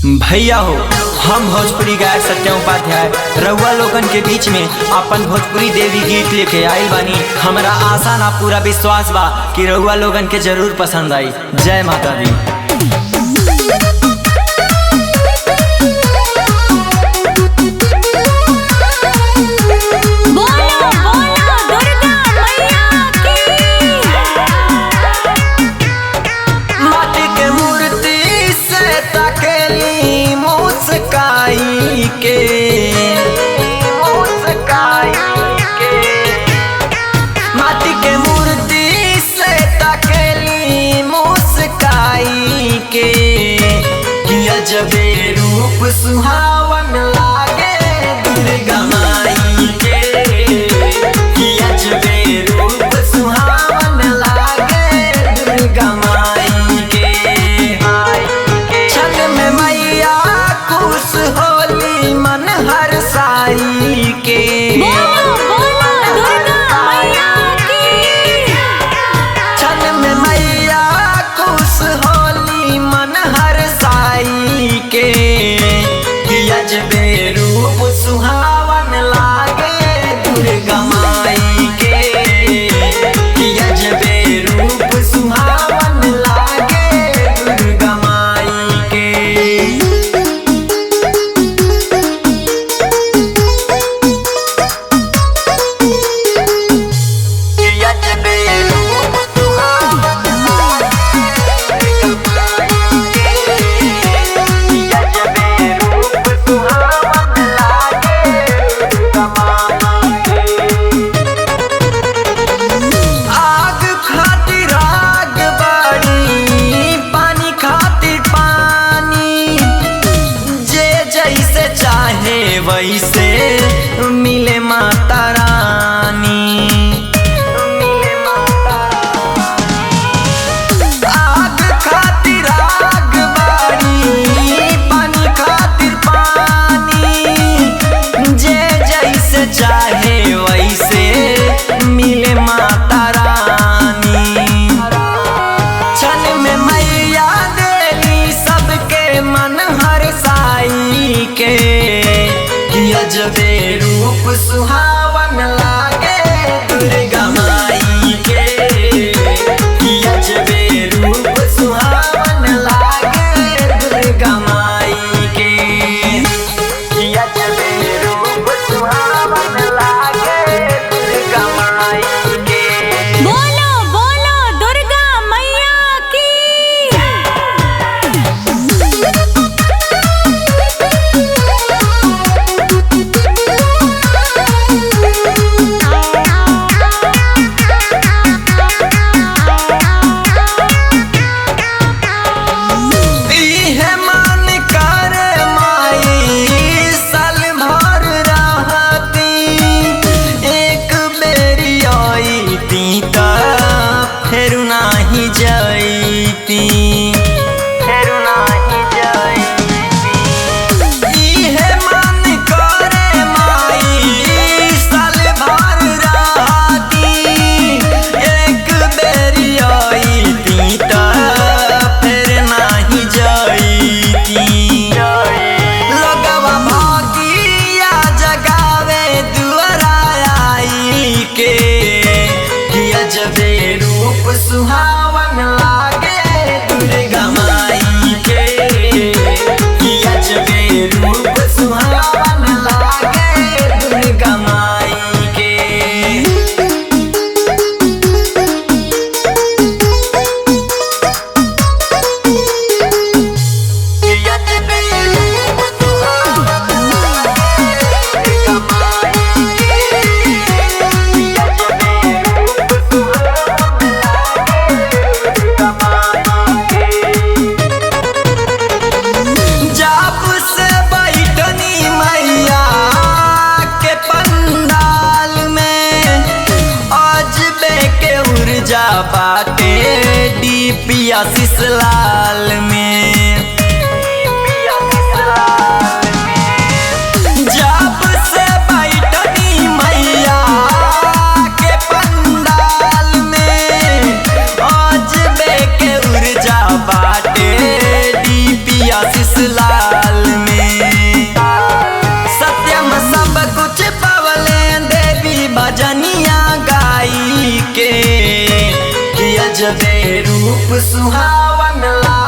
भैया हो, हम भोजपुरी गायक सत्यम उपाध्याय रउआ लोगन के बीच में अपन भोजपुरी देवी गीत लेके आइल बानी। हमरा आशा ना पूरा विश्वास बा कि रउआ लोगन के जरूर पसंद आई। जय माता दी। माटी के मूर्ति से तकेली मुस्काई के किया जबे रूप सुहावन लागे दुर्गा माई के, किया जबे रूप सुहावन लागे दुर्गा माई के। छल में मैया खुश होली मन हर साई के, जबे रूप सुहावन लागे दुर्गा माई के, किया जबे रूप सुहावन लागे दुर्गा माई के। किया जबे रूप सुहावन लागे वैसे मिले माता रानी, आग खातिर आग बाड़ी पानी खातिर पानी, जे जैसे चाहे वैसे मिले माता रानी। छल में मैया देली सबके मन हर साई के, जबे रूप सुहावन लागे दुर्गा माई के, किया जबे रूप सुहावन लागे दुर्गा माई के, किया जबे रूप सुहावन लागे दुर्गा माई के। बोलो बोलो दुर्गा मैया की। जबे रूप सुहावन लागे दुर्गा माई के, किया जबे रूप सुहावन लागे दुर्गा माई के। किया जबे रूप सुहावन लागे दुर्गा माई बाटे डीपिया सिसलाल में, जब से बैठनी मैया के पंडाल में, आज बे के ऊर्जा बाटे डीपिया सिसलाल रूप सुहावन ला